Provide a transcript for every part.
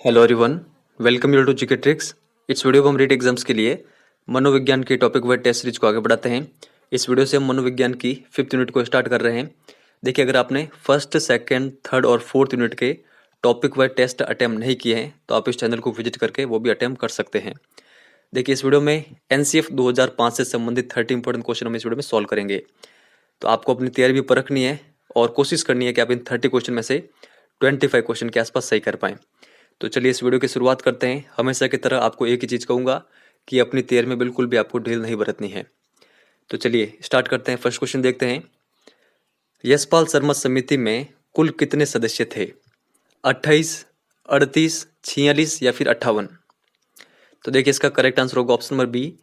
Hello everyone, welcome you to GK Tricks. इस video को हम रीट एग्जाम्स के लिए मनोविज्ञान के टॉपिक वाइज टेस्ट सीरीज को आगे बढ़ाते हैं। इस वीडियो से हम मनोविज्ञान की 5th यूनिट को स्टार्ट कर रहे हैं। देखिए, अगर आपने फर्स्ट, सेकंड, थर्ड और फोर्थ यूनिट के टॉपिक वाइज टेस्ट अटैम्प्ट नहीं किए हैं तो आप इस चैनल को विजिट करके वो भी अटैम्प्ट कर सकते हैं। देखिए, इस वीडियो में एनसीएफ 2005 से संबंधित 30 इंपॉर्टेंट क्वेश्चन हम इस वीडियो में सॉल्व करेंगे। तो आपको अपनी तैयारी भी परखनी है और कोशिश करनी है कि आप इन 30 क्वेश्चन में से 25 क्वेश्चन के आसपास सही कर पाएं। तो चलिए इस वीडियो की शुरुआत करते हैं। हमेशा की तरह आपको एक ही चीज़ कहूँगा कि अपनी तैयारी में बिल्कुल भी आपको ढील नहीं बरतनी है। तो चलिए स्टार्ट करते हैं। फर्स्ट क्वेश्चन देखते हैं। यशपाल शर्मा समिति में कुल कितने सदस्य थे? 28, 38, 46 या फिर 58? तो देखिए, इसका करेक्ट आंसर होगा ऑप्शन नंबर बी,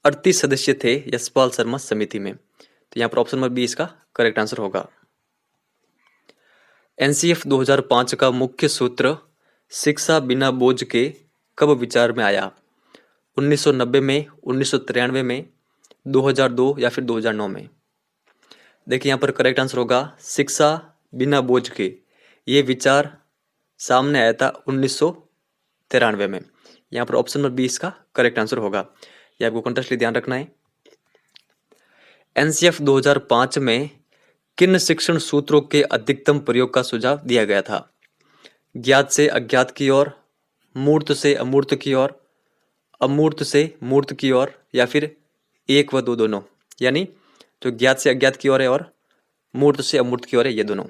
38 सदस्य थे यशपाल शर्मा समिति में। तो यहाँ पर ऑप्शन नंबर बी इसका करेक्ट आंसर होगा। एनसीएफ 2005 का मुख्य सूत्र शिक्षा बिना बोझ के कब विचार में आया? 1990 में, 1993 में, 2002 या फिर 2009 में? देखिए, यहाँ पर करेक्ट आंसर होगा शिक्षा बिना बोझ के। ये विचार सामने आया था 1993 में। यहाँ पर ऑप्शन नंबर बी इसका करेक्ट आंसर होगा। ये आपको कंटेस्टली ध्यान रखना है। एनसीएफ 2005 में किन शिक्षण सूत्रों के अधिकतम प्रयोग का सुझाव दिया गया था? ज्ञात से अज्ञात की ओर, मूर्त से अमूर्त की ओर, अमूर्त से मूर्त की ओर या फिर एक व दो दोनों? यानी जो ज्ञात से अज्ञात की ओर है और मूर्त से अमूर्त की ओर है, ये दोनों।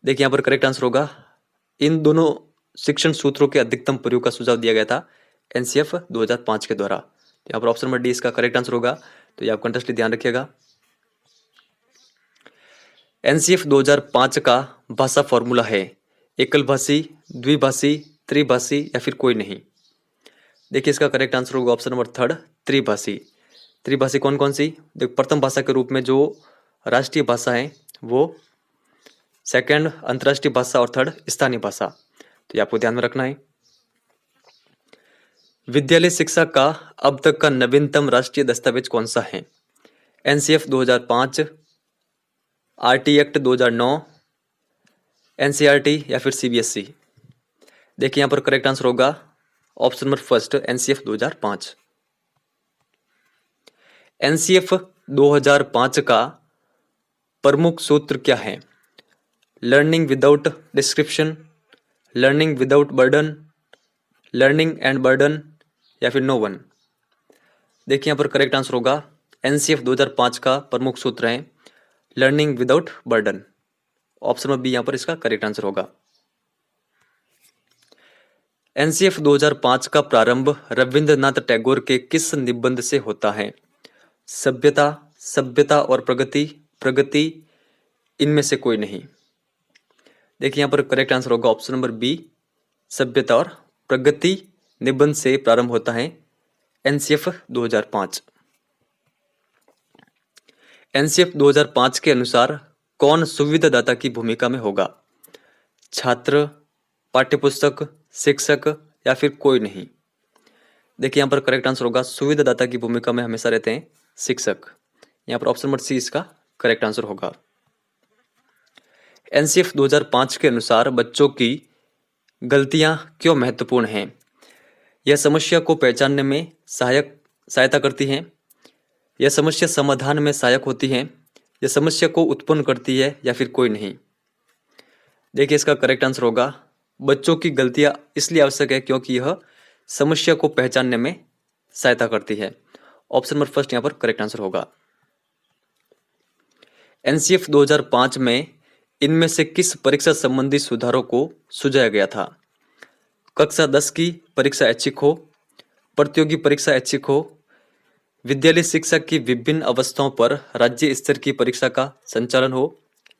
देखिए, यहाँ पर करेक्ट आंसर होगा इन दोनों शिक्षण सूत्रों के अधिकतम प्रयोग का सुझाव दिया गया था एनसीएफ 2005 के द्वारा। तो यहाँ पर ऑप्शन नंबर डी इसका करेक्ट आंसर होगा। तो ये आप कंटेस्टली ध्यान रखिएगा। एनसीएफ 2005 का भाषा फॉर्मूला है एकल भाषी, द्विभाषी, त्रिभाषी या फिर कोई नहीं? देखिए, इसका करेक्ट आंसर होगा ऑप्शन नंबर थर्ड, त्रिभाषी। त्रिभाषी कौन कौन सी? देखो, प्रथम भाषा के रूप में जो राष्ट्रीय भाषा है वो, सेकंड अंतर्राष्ट्रीय भाषा और थर्ड स्थानीय भाषा। तो ये आपको ध्यान में रखना है। विद्यालय शिक्षा का अब तक का नवीनतम राष्ट्रीय दस्तावेज कौन सा है? एनसीएफ 2005, आरटी एक्ट 2009, एनसीईआरटी या फिर सीबीएसई? देखिए, यहाँ पर करेक्ट आंसर होगा option number first, NCF 2005। NCF 2005 का प्रमुख सूत्र क्या है? Learning without description, learning without burden, learning and burden या फिर नो वन? देखिए, यहाँ पर करेक्ट आंसर होगा एनसीएफ 2005 का प्रमुख सूत्र है learning without burden. Option number B यहाँ पर इसका करेक्ट आंसर होगा। एनसीएफ 2005 का प्रारंभ रविंद्रनाथ टैगोर के किस निबंध से होता है? सभ्यता, सभ्यता और प्रगति, प्रगति, इनमें से कोई नहीं? देखिए, यहाँ पर करेक्ट आंसर होगा ऑप्शन नंबर बी, सभ्यता और प्रगति निबंध से प्रारंभ होता है एनसीएफ 2005। एनसीएफ 2005 के अनुसार कौन सुविधादाता की भूमिका में होगा? छात्र, पाठ्यपुस्तक, शिक्षक या फिर कोई नहीं? देखिए, यहाँ पर करेक्ट आंसर होगा सुविधादाता की भूमिका में हमेशा रहते हैं शिक्षक। यहाँ पर ऑप्शन नंबर सी इसका करेक्ट आंसर होगा। एनसीएफ 2005 के अनुसार बच्चों की गलतियां क्यों महत्वपूर्ण हैं? यह समस्या को पहचानने में सहायता करती हैं, यह समस्या समाधान में सहायक होती हैं, यह समस्या को उत्पन्न करती है या फिर कोई नहीं? देखिए, इसका करेक्ट आंसर होगा बच्चों की गलतियां इसलिए आवश्यक है क्योंकि यह समस्या को पहचानने में सहायता करती है। ऑप्शन नंबर फर्स्ट यहाँ पर करेक्ट आंसर होगा। एनसीएफ 2005 में इनमें से किस परीक्षा संबंधी सुधारों को सुझाया गया था? कक्षा 10 की परीक्षा ऐच्छिक हो, प्रतियोगी परीक्षा ऐच्छिक हो, विद्यालय शिक्षा की विभिन्न अवस्थाओं पर राज्य स्तर की परीक्षा का संचालन हो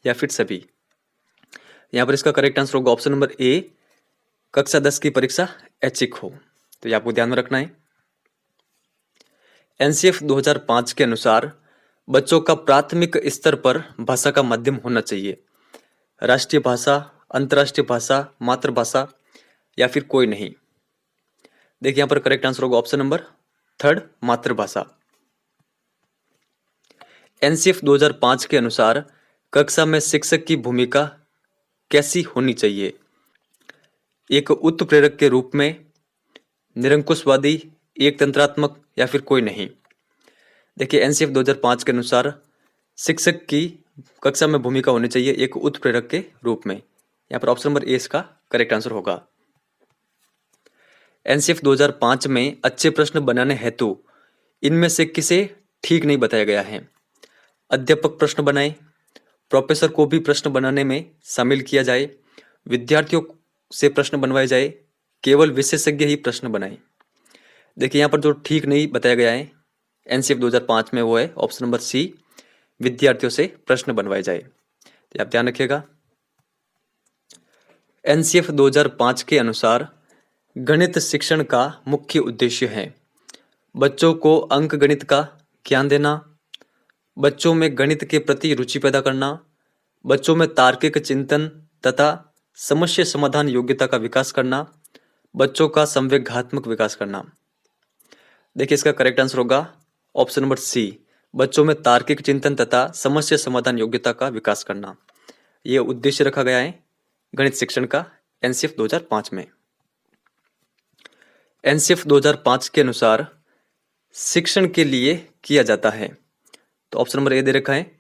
या फिर सभी? यहाँ पर इसका करेक्ट आंसर होगा ऑप्शन नंबर ए, कक्षा 10 की परीक्षा ऐच्छिक हो। तो ये आपको ध्यान में रखना है। एनसीएफ 2005 के अनुसार बच्चों का प्राथमिक स्तर पर भाषा का माध्यम होना चाहिए। राष्ट्रीय भाषा, अंतर्राष्ट्रीय भाषा, मातृभाषा या फिर कोई नहीं? देखिए, यहाँ पर करेक्ट आंसर होगा ऑप्शन नंबर थर्ड, मातृभाषा। एनसीएफ 2005 के अनुसार कक्षा में शिक्षक की भूमिका कैसी होनी चाहिए? एक उत्प्रेरक के रूप में, निरंकुशवादी, एक तंत्रात्मक या फिर कोई नहीं। देखिए एनसीएफ 2005 के अनुसार शिक्षक की कक्षा में भूमिका होनी चाहिए एक उत्प्रेरक के रूप में। यहाँ पर ऑप्शन नंबर ए इसका करेक्ट आंसर होगा। एनसीएफ 2005 में अच्छे प्रश्न बनाने हेतु इनमें से किसे ठीक नहीं बताया गया है। अध्यापक प्रश्न बनाए, प्रोफेसर को भी प्रश्न बनाने में शामिल किया जाए, विद्यार्थियों से प्रश्न बनवाए जाए, केवल विशेषज्ञ ही प्रश्न बनाए। देखिए यहाँ पर जो ठीक नहीं बताया गया है एनसीएफ 2005 में वो है ऑप्शन नंबर सी, विद्यार्थियों से प्रश्न बनवाए जाए। तो आप ध्यान रखिएगा। एनसीएफ 2005 के अनुसार गणित शिक्षण का मुख्य उद्देश्य है बच्चों को अंक गणित का ज्ञान देना, बच्चों में गणित के प्रति रुचि पैदा करना, बच्चों में तार्किक चिंतन तथा समस्या समाधान योग्यता का विकास करना, बच्चों का संवेगात्मक विकास करना। देखिए इसका करेक्ट आंसर होगा ऑप्शन नंबर सी, बच्चों में तार्किक चिंतन तथा समस्या समाधान योग्यता का विकास करना। यह उद्देश्य रखा गया है गणित शिक्षण का एनसीएफ 2005 में। एनसीएफ 2005 के अनुसार शिक्षण के लिए किया जाता है, तो ऑप्शन नंबर ए दे रखा है,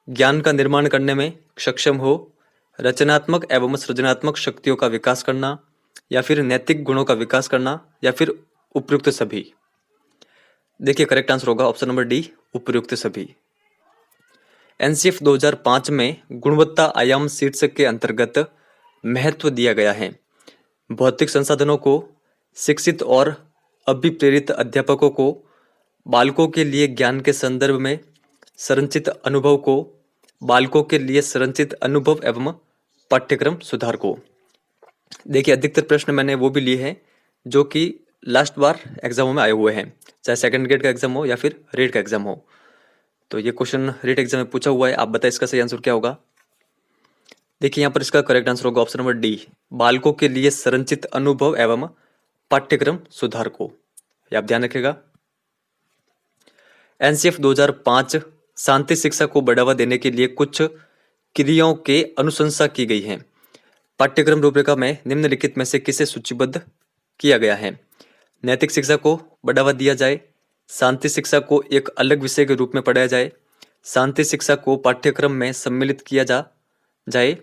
ज्ञान का निर्माण करने में सक्षम हो, रचनात्मक एवं सृजनात्मक शक्तियों का विकास करना, या फिर नैतिक गुणों का विकास करना, या फिर उपयुक्त सभी। देखिए करेक्ट आंसर होगा ऑप्शन नंबर डी, उपयुक्त सभी। एनसीएफ 2005 में गुणवत्ता आयाम शीर्षक के अंतर्गत महत्व दिया गया है भौतिक संसाधनों को, शिक्षित और अभिप्रेरित अध्यापकों को, बालकों के लिए ज्ञान के संदर्भ में संरचित अनुभव को, बालकों के लिए संरचित अनुभव एवं पाठ्यक्रम सुधार को। देखिए अधिकतर प्रश्न मैंने वो भी लिए हैं जो कि लास्ट बार एग्जामों में आए हुए हैं, चाहे सेकंड ग्रेड का एग्जाम हो या फिर रेट का एग्जाम हो। तो ये क्वेश्चन रेट एग्जाम में पूछा हुआ है, आप बताएं इसका सही आंसर क्या होगा। देखिए यहाँ पर इसका करेक्ट आंसर होगा ऑप्शन नंबर डी, बालकों के लिए संरचित अनुभव एवं पाठ्यक्रम सुधार को। आप ध्यान रखिएगा। एनसीएफ 2005 शांति शिक्षा को बढ़ावा देने के लिए कुछ क्रियाओं के अनुशंसा की गई है। पाठ्यक्रम रूपरेखा में निम्नलिखित में से किसे सूचीबद्ध किया गया है। नैतिक शिक्षा को बढ़ावा दिया जाए, शांति शिक्षा को एक अलग विषय के रूप में पढ़ाया जाए, शांति शिक्षा को पाठ्यक्रम में सम्मिलित किया जाए,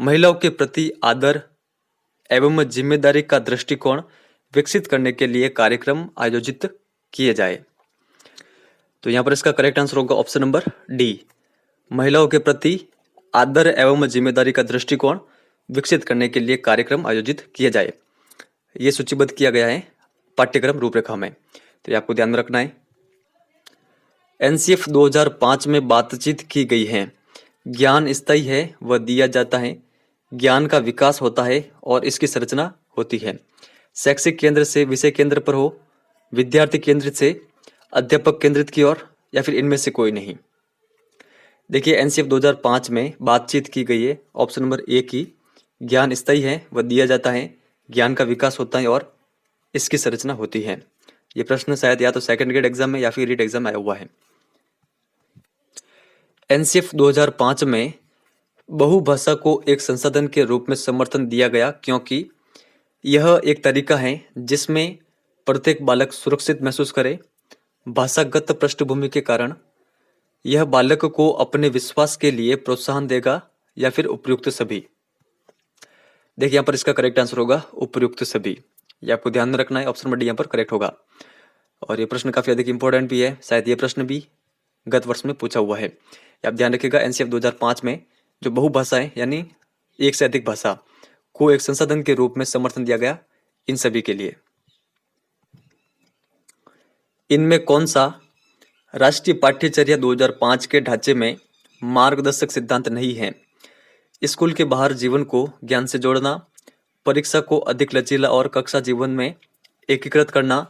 महिलाओं के प्रति आदर एवं जिम्मेदारी का दृष्टिकोण विकसित करने के लिए कार्यक्रम आयोजित किए जाए। तो यहाँ पर इसका करेक्ट आंसर होगा ऑप्शन नंबर डी, महिलाओं के प्रति आदर एवं जिम्मेदारी का दृष्टिकोण विकसित करने के लिए कार्यक्रम आयोजित किया जाए। ये सूचीबद्ध किया गया है पाठ्यक्रम रूपरेखा में, तो ये आपको ध्यान में रखना है। एनसीएफ 2005 में बातचीत की गई है, ज्ञान स्थायी है वह दिया जाता है, ज्ञान का विकास होता है और इसकी संरचना होती है, शैक्षिक केंद्र से विषय केंद्र पर हो, विद्यार्थी केंद्रित से अध्यापक केंद्रित की ओर, या फिर इनमें से कोई नहीं। देखिए एनसीएफ 2005 में बातचीत की गई है ऑप्शन नंबर ए की, ज्ञान स्थायी है वह दिया जाता है, ज्ञान का विकास होता है और इसकी संरचना होती है। ये प्रश्न शायद या तो सेकंड ग्रेड एग्जाम में या फिर रीट एग्जाम में आया हुआ है। एनसीएफ 2005 में बहुभाषा को एक संसाधन के रूप में समर्थन दिया गया क्योंकि यह एक तरीका है जिसमें प्रत्येक बालक सुरक्षित महसूस करे। भाषागत पृष्ठभूमि के कारण यह बालक को अपने विश्वास के लिए प्रोत्साहन देगा, या फिर उपयुक्त सभी। देखिए यहाँ पर इसका करेक्ट आंसर होगा उपयुक्त सभी। ये आपको ध्यान में रखना है, ऑप्शन नंबर डी यहाँ पर करेक्ट होगा। और ये प्रश्न काफी अधिक इंपॉर्टेंट भी है, शायद ये प्रश्न भी गत वर्ष में पूछा हुआ है। आप ध्यान रखिएगा एनसीएफ 2005 में जो बहुभाषा है यानी एक से अधिक भाषा को एक संसाधन के रूप में समर्थन दिया गया इन सभी के लिए। इनमें कौन सा राष्ट्रीय पाठ्यचर्या 2005 के ढांचे में मार्गदर्शक सिद्धांत नहीं है। स्कूल के बाहर जीवन को ज्ञान से जोड़ना, परीक्षा को अधिक लचीला और कक्षा जीवन में एकीकृत करना,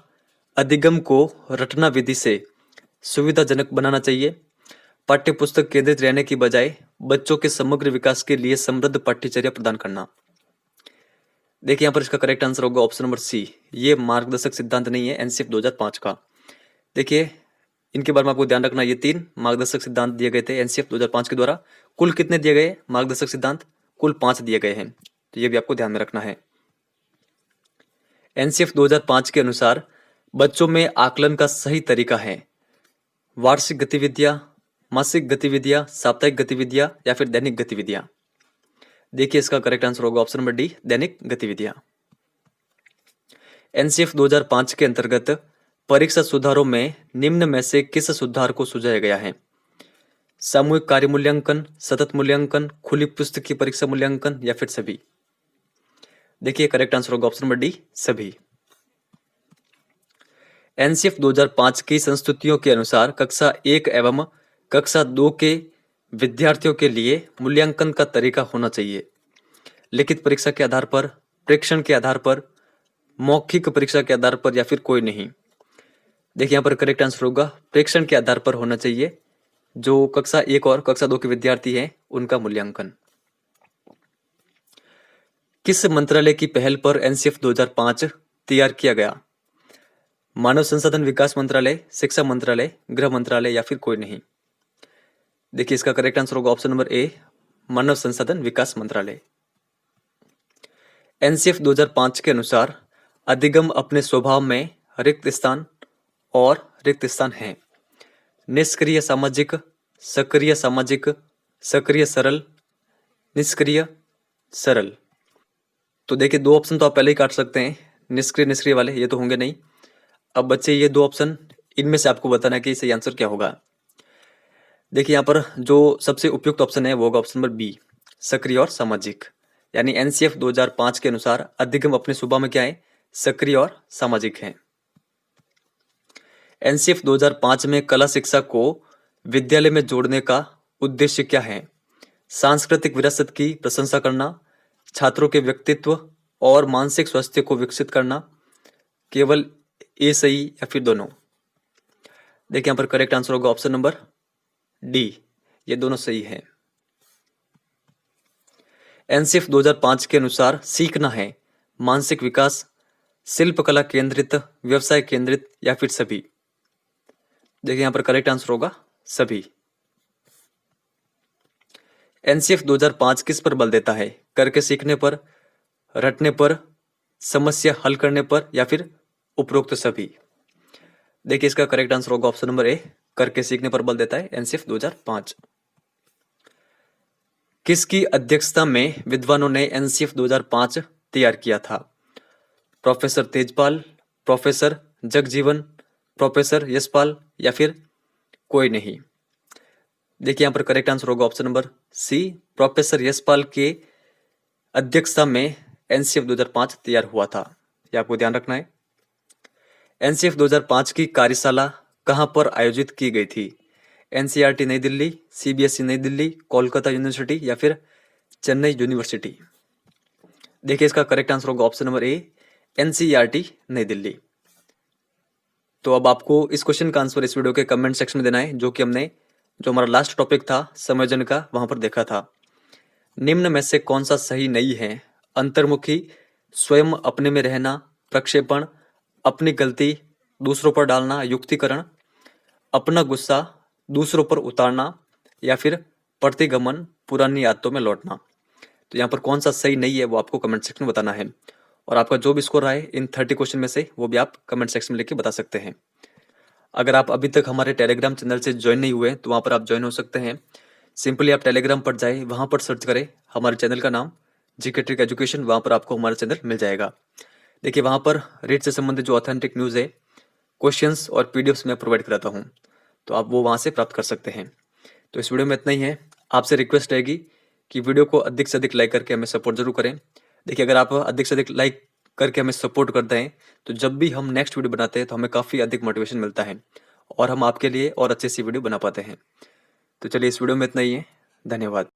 अधिगम को रटना विधि से सुविधाजनक बनाना चाहिए, पाठ्य पुस्तक केंद्रित रहने की बजाय बच्चों के समग्र विकास के लिए समृद्ध पाठ्यचर्या प्रदान करना। देखिए यहाँ पर इसका करेक्ट आंसर होगा ऑप्शन नंबर सी, ये मार्गदर्शक सिद्धांत नहीं है एनसीएफ 2005 का। देखिए इनके बारे में आपको ध्यान रखना, ये 3 मार्गदर्शक सिद्धांत दिए गए थे एनसीएफ 2005 के द्वारा। कुल कितने दिए गए मार्गदर्शक सिद्धांत? कुल 5 दिए गए हैं, तो ये भी आपको ध्यान में रखना है। एनसीएफ 2005 के अनुसार बच्चों में आकलन का सही तरीका है वार्षिक गतिविधियां, मासिक गतिविधियां, साप्ताहिक गतिविधियां या फिर दैनिक गतिविधियां। देखिए इसका करेक्ट आंसर होगा ऑप्शन नंबर डी, दैनिक गतिविधियां। एनसीएफ 2005 के अंतर्गत परीक्षा सुधारों में निम्न में से किस सुधार को सुझाया गया है? सामूहिक कार्य मूल्यांकन, सतत मूल्यांकन, खुली पुस्तक की परीक्षा मूल्यांकन या फिर सभी। देखिए करेक्ट आंसर होगा ऑप्शन नंबर डी, सभी। एनसीएफ 2005 की संस्तुतियों के अनुसार कक्षा 1 एवं कक्षा 2 के विद्यार्थियों के लिए मूल्यांकन का तरीका होना चाहिए लिखित परीक्षा के आधार पर, प्रेक्षण के आधार पर, मौखिक परीक्षा के आधार पर या फिर कोई नहीं। देखिए यहाँ पर करेक्ट आंसर होगा प्रेक्षण के आधार पर होना चाहिए। जो कक्षा 1 और कक्षा 2 के विद्यार्थी हैं उनका मूल्यांकन। किस मंत्रालय की पहल पर एनसीएफ 2005 तैयार किया गया? मानव संसाधन विकास मंत्रालय, शिक्षा मंत्रालय, गृह मंत्रालय या फिर कोई नहीं। देखिए इसका करेक्ट आंसर होगा ऑप्शन नंबर ए, मानव संसाधन विकास मंत्रालय। एनसीएफ 2005 के अनुसार अधिगम अपने स्वभाव में रिक्त स्थान और रिक्त स्थान हैं निष्क्रिय सामाजिक, सक्रिय सामाजिक, सक्रिय सरल, निष्क्रिय सरल। तो देखिए दो ऑप्शन तो आप पहले ही काट सकते हैं, निष्क्रिय निष्क्रिय वाले ये तो होंगे नहीं। अब बच्चे ये दो ऑप्शन, इनमें से आपको बताना है कि सही आंसर क्या होगा। देखिए यहाँ पर जो सबसे उपयुक्त ऑप्शन है वो होगा ऑप्शन नंबर बी, सक्रिय और सामाजिक। यानी एनसीएफ 2005 के अनुसार अधिगम अपने स्वभाव में क्या है? सक्रिय और सामाजिक है। एनसीएफ 2005 में कला शिक्षा को विद्यालय में जोड़ने का उद्देश्य क्या है? सांस्कृतिक विरासत की प्रशंसा करना, छात्रों के व्यक्तित्व और मानसिक स्वास्थ्य को विकसित करना, केवल ए सही या फिर दोनों। देखिए यहाँ पर करेक्ट आंसर होगा ऑप्शन नंबर डी, ये दोनों सही है। एनसीएफ 2005 के अनुसार सीखना है मानसिक विकास, शिल्पकला केंद्रित, व्यवसाय केंद्रित या फिर सभी। देखिए यहां पर करेक्ट आंसर होगा सभी। एनसीएफ 2005 किस पर बल देता है? करके सीखने पर, रटने पर, समस्या हल करने पर या फिर उपरोक्त सभी। देखिए इसका करेक्ट आंसर होगा ऑप्शन नंबर ए, करके सीखने पर बल देता है एनसीएफ 2005। किसकी अध्यक्षता में विद्वानों ने एनसीएफ 2005 तैयार किया था? Professor Tejpal, professor Jagjivan, professor Yashpal या फिर कोई नहीं। देखिए यहां पर करेक्ट आंसर होगा option number C, professor Yashpal के अध्यक्षता में एनसीएफ 2005 तैयार हुआ था, यह आपको ध्यान रखना है। एनसीएफ 2005 की कार्यशाला कहां पर आयोजित की गई थी? एनसीईआरटी नई दिल्ली, सीबीएसई नई दिल्ली, कोलकाता यूनिवर्सिटी या फिर चेन्नई यूनिवर्सिटी। देखिए इसका करेक्ट आंसर होगा ऑप्शन नंबर ए, एनसीईआरटी नई दिल्ली। तो अब आपको इस क्वेश्चन का आंसर इस वीडियो के कमेंट सेक्शन में देना है, जो कि हमने जो हमारा लास्ट टॉपिक था समायोजन का, वहां पर देखा था। निम्न में से कौन सा सही नहीं है? अंतर्मुखी, स्वयं अपने में रहना, प्रक्षेपण, अपनी गलती दूसरों पर डालना, युक्तिकरण, अपना गुस्सा दूसरों पर उतारना या फिर प्रतिगमन, पुरानी आदतों में लौटना। तो यहाँ पर कौन सा सही नहीं है वो आपको कमेंट सेक्शन में बताना है। और आपका जो भी स्कोर रहा है इन 30 क्वेश्चन में से वो भी आप कमेंट सेक्शन में लिख के बता सकते हैं। अगर आप अभी तक हमारे टेलीग्राम चैनल से ज्वाइन नहीं हुए तो वहाँ पर आप ज्वाइन हो सकते हैं। सिंपली आप टेलीग्राम पर जाए, वहाँ पर सर्च करें हमारे चैनल का नाम जीके ट्रिक एजुकेशन, वहाँ पर आपको हमारा चैनल मिल जाएगा। देखिए वहाँ पर रीट से संबंधित जो ऑथेंटिक न्यूज़ है, क्वेश्चंस और पीडीएफ्स मैं प्रोवाइड कराता हूँ, तो आप वो वहाँ से प्राप्त कर सकते हैं। तो इस वीडियो में इतना ही है। आपसे रिक्वेस्ट रहेगी कि वीडियो को अधिक से अधिक लाइक करके हमें सपोर्ट जरूर करें। देखिए अगर आप अधिक से अधिक लाइक करके हमें सपोर्ट करते हैं तो जब भी हम नेक्स्ट वीडियो बनाते हैं तो हमें काफ़ी अधिक मोटिवेशन मिलता है और हम आपके लिए और अच्छी सी वीडियो बना पाते हैं। तो चलिए इस वीडियो में इतना ही है। धन्यवाद।